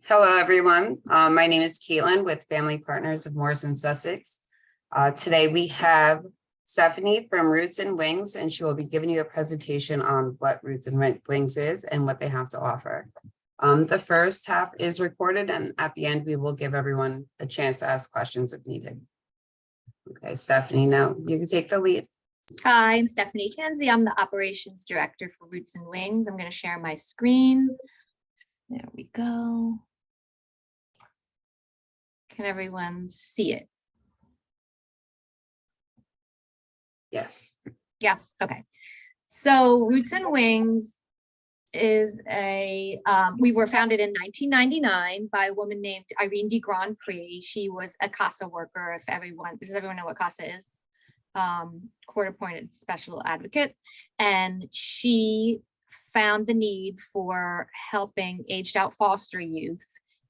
Hello, everyone. My name is Caitlin with Family Partners of Borras in Sussex. Today we have Stephanie from Roots and Wings, and she will be giving you a presentation on what Roots and Wings is and what they have to offer. The first half is recorded, and at the end, we will give everyone a chance to ask questions if needed. Okay, Stephanie, now you can take the lead. Hi, I'm Stephanie Tansey. I'm the Operations Director for Roots and Wings. I'm going to share my screen. There we go. Can everyone see it? Yes. Yes. Okay. So Roots and Wings is we were founded in 1999 by a woman named Irene de Grand Prix. She was a CASA worker. Does everyone know what CASA is? Court-appointed special advocate. And she found the need for helping aged out foster youth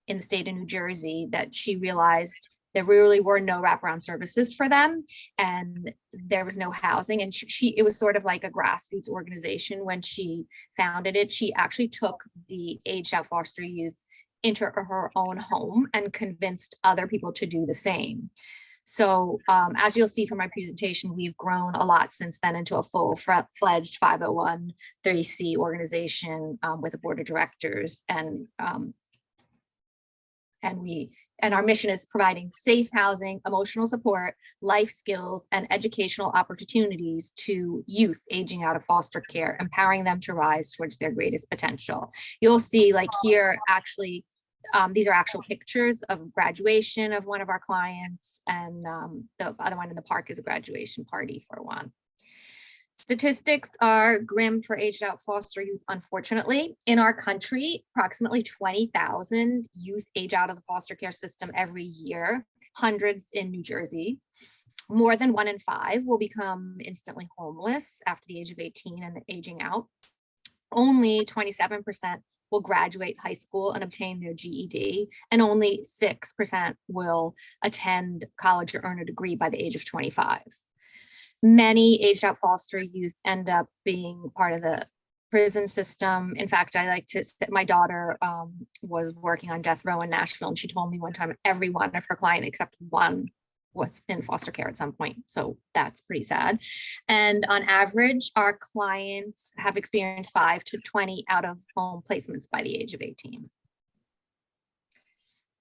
in the state of New Jersey, that she realized there really were no wraparound services for them and there was no housing. And it was sort of like a grassroots organization. When she founded it, she actually took the aged out foster youth into her own home and convinced other people to do the same. So as you'll see from my presentation, we've grown a lot since then into a full-fledged 501(c) organization with a board of directors, and our mission is providing safe housing, emotional support, life skills, and educational opportunities to youth aging out of foster care, empowering them to rise towards their greatest potential. You'll see, like here, actually, these are actual pictures of graduation of one of our clients, and the other one in the park is a graduation party for one. Statistics are grim for aged out foster youth, unfortunately. In our country, approximately 20,000 youth age out of the foster care system every year, hundreds in New Jersey. More than 1 in 5 will become instantly homeless after the age of 18 and aging out. Only 27% will graduate high school and obtain their GED, and only 6% will attend college or earn a degree by the age of 25. Many aged out foster youth end up being part of the prison system. In fact, I like to say my daughter was working on death row in Nashville, and she told me one time every one of her clients except one was in foster care at some point. So that's pretty sad. And on average, our clients have experienced 5 to 20 out of home placements by the age of 18.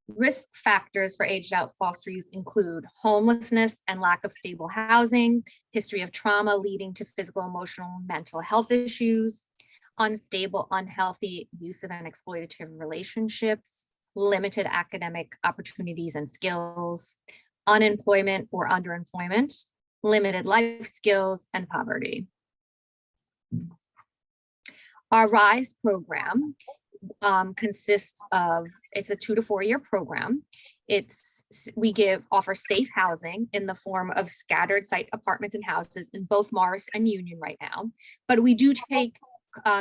Risk factors for aged out foster youth include homelessness and lack of stable housing, history of trauma leading to physical, emotional, mental health issues, unstable, unhealthy, abusive, and exploitative relationships, limited academic opportunities and skills, unemployment or underemployment, limited life skills, and poverty. Our RISE program consists of, it's a 2 to 4 year program. We offer safe housing in the form of scattered site apartments and houses in both Morris and Union right now, but we do take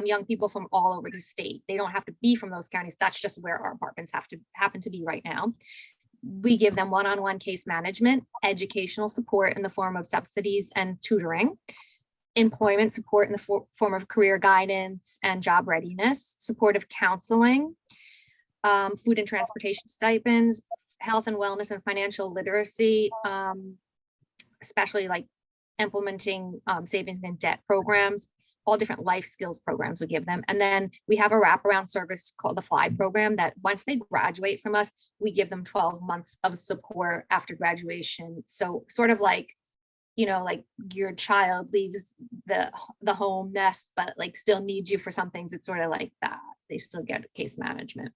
young people from all over the state. They don't have to be from those counties. That's just where our apartments happen to be right now. We give them one-on-one case management, educational support in the form of subsidies and tutoring, employment support in the form of career guidance and job readiness, supportive counseling, food and transportation stipends, health and wellness and financial literacy, especially like implementing savings and debt programs, all different life skills programs we give them. And then we have a wraparound service called the FLY program that once they graduate from us, we give them 12 months of support after graduation. So sort of like, you know, like your child leaves the home nest, but like still needs you for some things. It's sort of like that. They still get case management.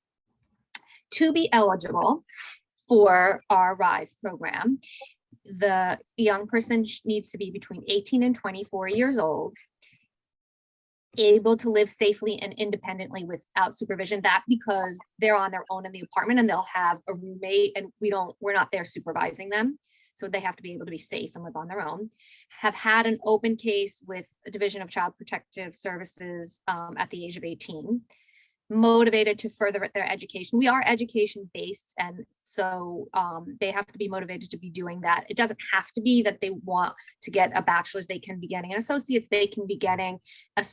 To be eligible for our RISE program, the young person needs to be between 18 and 24 years old, able to live safely and independently without supervision. That because they're on their own in the apartment and they'll have a roommate, and we're not there supervising them. So they have to be able to be safe and live on their own. Have had an open case with a Division of Child Protective Services at the age of 18. Motivated to further their education. We are education based, and so they have to be motivated to be doing that. It doesn't have to be that they want to get a bachelor's. They can be getting an associate's. They can be getting a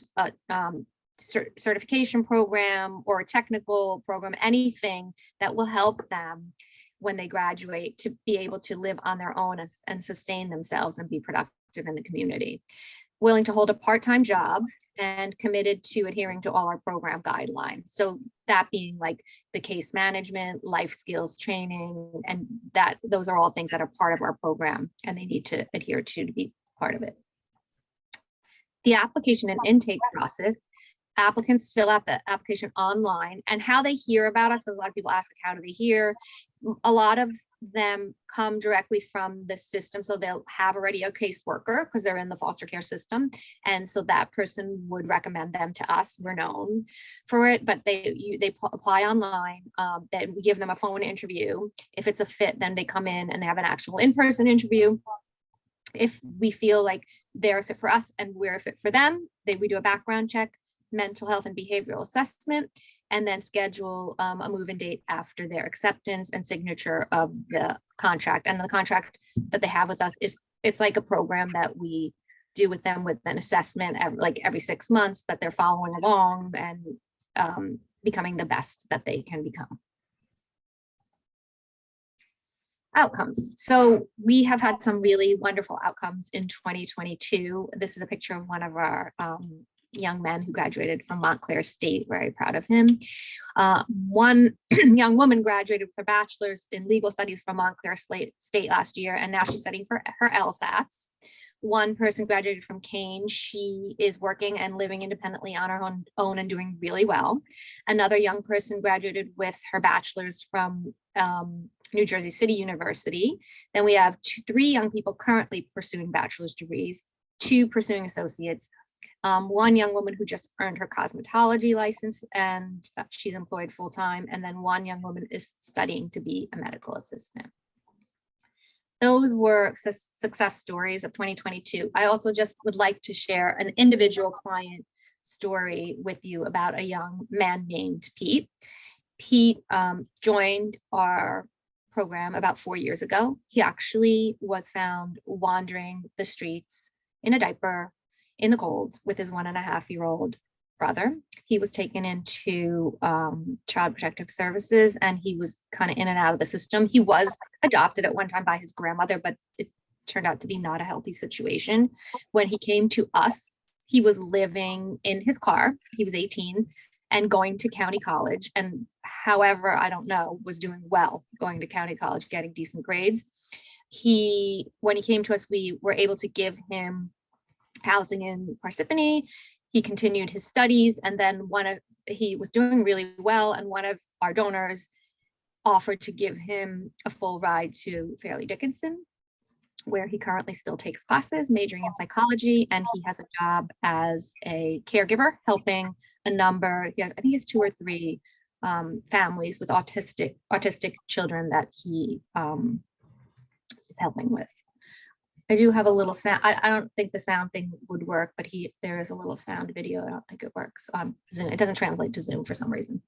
certification program or a technical program, anything that will help them when they graduate to be able to live on their own and sustain themselves and be productive in the community. Willing to hold a part-time job and committed to adhering to all our program guidelines. So that being like the case management, life skills training, and those are all things that are part of our program and they need to adhere to be part of it. The application and intake process, applicants fill out the application online, and how they hear about us, because a lot of people ask, like, how do they hear? A lot of them come directly from the system. So they'll have already a caseworker because they're in the foster care system. And so that person would recommend them to us. We're known for it, but they apply online. Then we give them a phone interview. If it's a fit, then they come in and they have an actual in-person interview. If we feel like they're a fit for us and we're a fit for them, we do a background check, mental health and behavioral assessment, and then schedule a move-in date after their acceptance and signature of the contract. And the contract that they have with us it's like a program that we do with them with an assessment every 6 months that they're following along and becoming the best that they can become. Outcomes. So we have had some really wonderful outcomes in 2022. This is a picture of one of our young men who graduated from Montclair State. Very proud of him. One young woman graduated with her bachelor's in legal studies from Montclair State last year, and now she's studying for her LSATs. One person graduated from Kane. She is working and living independently on her own and doing really well. Another young person graduated with her bachelor's from New Jersey City University. Then we have 3 young people currently pursuing bachelor's degrees, 2 pursuing associates. One young woman who just earned her cosmetology license and she's employed full-time. And then one young woman is studying to be a medical assistant. Those were success stories of 2022. I also just would like to share an individual client story with you about a young man named Pete. Pete joined our program about 4 years ago. He actually was found wandering the streets in a diaper in the cold with his 1.5-year-old brother. He was taken into Child Protective Services and he was kind of in and out of the system. He was adopted at one time by his grandmother, but it turned out to be not a healthy situation. When he came to us, he was living in his car. He was 18 and going to county college. And however, I don't know, was doing well going to county college, getting decent grades. When he came to us, we were able to give him housing in Parsippany. He continued his studies, and then he was doing really well, and one of our donors offered to give him a full ride to Fairleigh Dickinson, where he currently still takes classes, majoring in psychology, and he has a job as a caregiver, helping a number. I think he has 2 or 3 families with autistic children that he is helping with. I do have a little sound. I don't think the sound thing would work, but there is a little sound video. I don't think it works on Zoom. It doesn't translate to Zoom for some reason.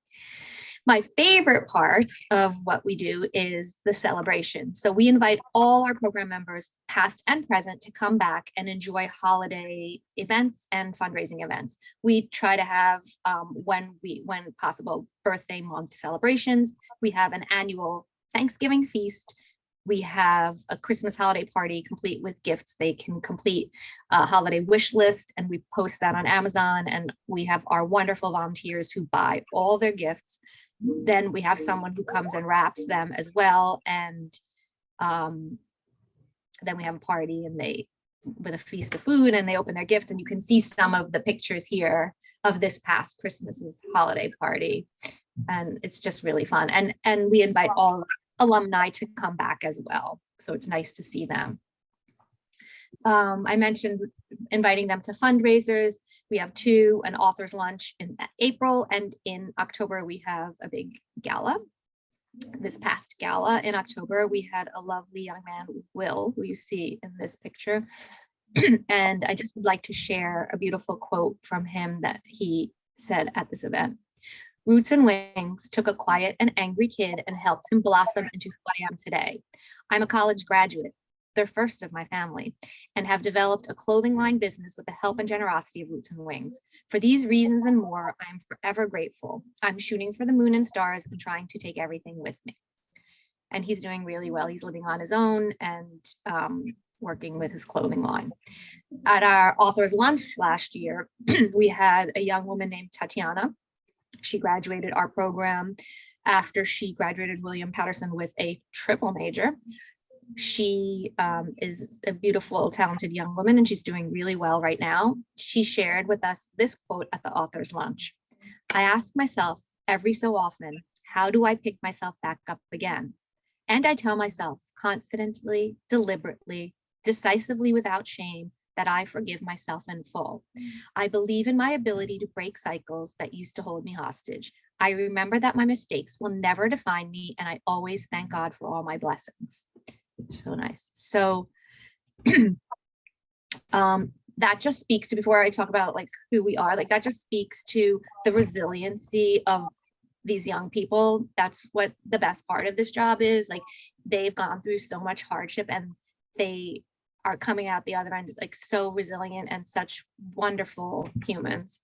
My favorite part of what we do is the celebration. So we invite all our program members, past and present, to come back and enjoy holiday events and fundraising events. We try to have, when possible, birthday month celebrations. We have an annual Thanksgiving feast. We have a Christmas holiday party complete with gifts. They can complete a holiday wish list, and we post that on Amazon. And we have our wonderful volunteers who buy all their gifts. Then we have someone who comes and wraps them as well. And then we have a party with a feast of food, and they open their gifts. And you can see some of the pictures here of this past Christmas's holiday party. And it's just really fun. And we invite all alumni to come back as well. So it's nice to see them. I mentioned inviting them to fundraisers. We have 2, an author's lunch in April, and in October we have a big gala. This past gala in October, we had a lovely young man, Will, who you see in this picture. And I just would like to share a beautiful quote from him that he said at this event. Roots and Wings took a quiet and angry kid and helped him blossom into who I am today. I'm a college graduate. They're first of my family, and have developed a clothing line business with the help and generosity of Roots and Wings. For these reasons and more, I'm forever grateful. I'm shooting for the moon and stars and trying to take everything with me. And he's doing really well. He's living on his own and working with his clothing line. At our author's lunch last year, we had a young woman named Tatiana. She graduated our program after she graduated William Patterson with a triple major. She is a beautiful, talented young woman, and she's doing really well right now. She shared with us this quote at the author's lunch. I ask myself every so often, how do I pick myself back up again? And I tell myself confidently, deliberately, decisively, without shame, that I forgive myself in full. I believe in my ability to break cycles that used to hold me hostage. I remember that my mistakes will never define me, and I always thank God for all my blessings. So nice. So that just speaks to, before I talk about like who we are, like that just speaks to the resiliency of these young people. That's what the best part of this job is. Like, they've gone through so much hardship and they are coming out the other end like so resilient and such wonderful humans.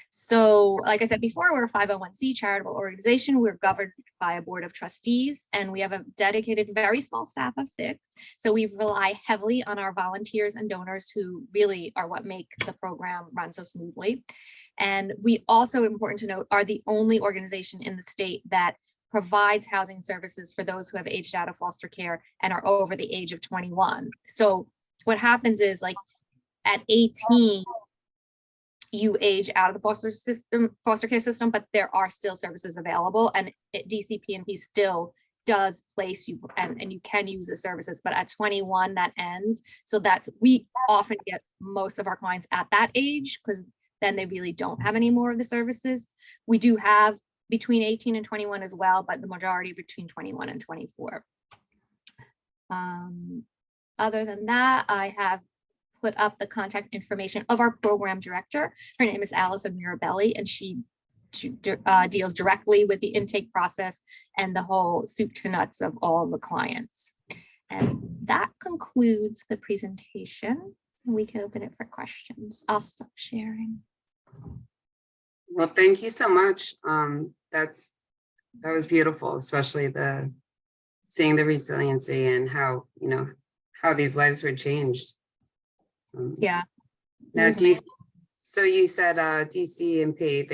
So like I said before, we're a 501c charitable organization. We're governed by a board of trustees, and we have a dedicated, very small staff of 6. So we rely heavily on our volunteers and donors, who really are what make the program run so smoothly. And we also, important to note, are the only organization in the state that provides housing services for those who have aged out of foster care and are over the age of 21. So what happens is, like, at 18, you age out of the foster care system, but there are still services available, and DCP&P still does place you, and you can use the services, but at 21 that ends. So we often get most of our clients at that age, because then they really don't have any more of the services. We do have between 18 and 21 as well, but the majority between 21 and 24. Other than that, I have put up the contact information of our program director. Her name is Allison Mirabelli, and she deals directly with the intake process and the whole soup to nuts of all the clients. And that concludes the presentation. We can open it for questions. I'll stop sharing. Well, thank you so much. That was beautiful, especially seeing the resiliency and how, how these lives were changed. Yeah. Now, so you said DCP,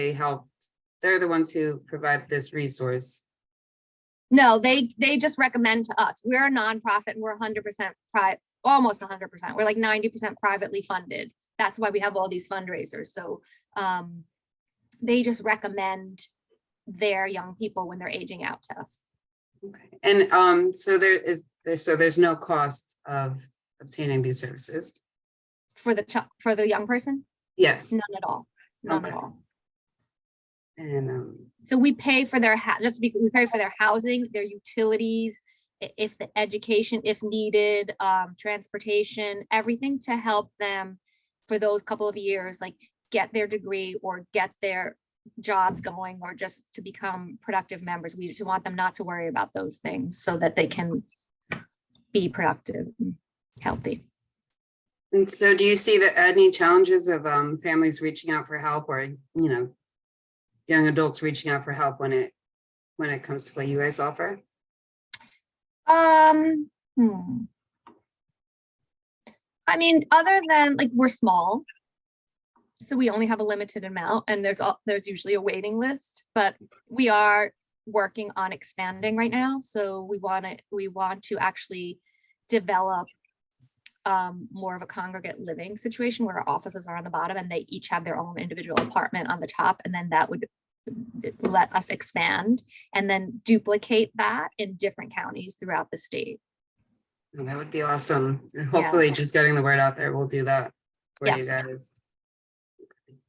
they're the ones who provide this resource. No, they just recommend to us. We're a nonprofit, and we're 100% private, almost 100%. We're like 90% privately funded. That's why we have all these fundraisers. So they just recommend their young people when they're aging out to us. Okay. And so there's no cost of obtaining these services for the young person? Yes. None at all. None at all. And so we pay for their we pay for their housing, their utilities, if the education, if needed, transportation, everything to help them for those couple of years, like get their degree or get their jobs going, or just to become productive members. We just want them not to worry about those things so that they can be productive and healthy. And so do you see any challenges of families reaching out for help, or, young adults reaching out for help when it comes to what you guys offer? I mean, other than, like, we're small, so we only have a limited amount, and there's usually a waiting list, but we are working on expanding right now. So we want to actually develop more of a congregate living situation where our offices are on the bottom and they each have their own individual apartment on the top, and then that would let us expand and then duplicate that in different counties throughout the state. Oh, that would be awesome. And hopefully just getting the word out there will do that for you guys.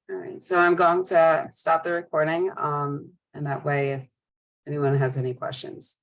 All right, so I'm going to stop the recording, and that way if anyone has any questions.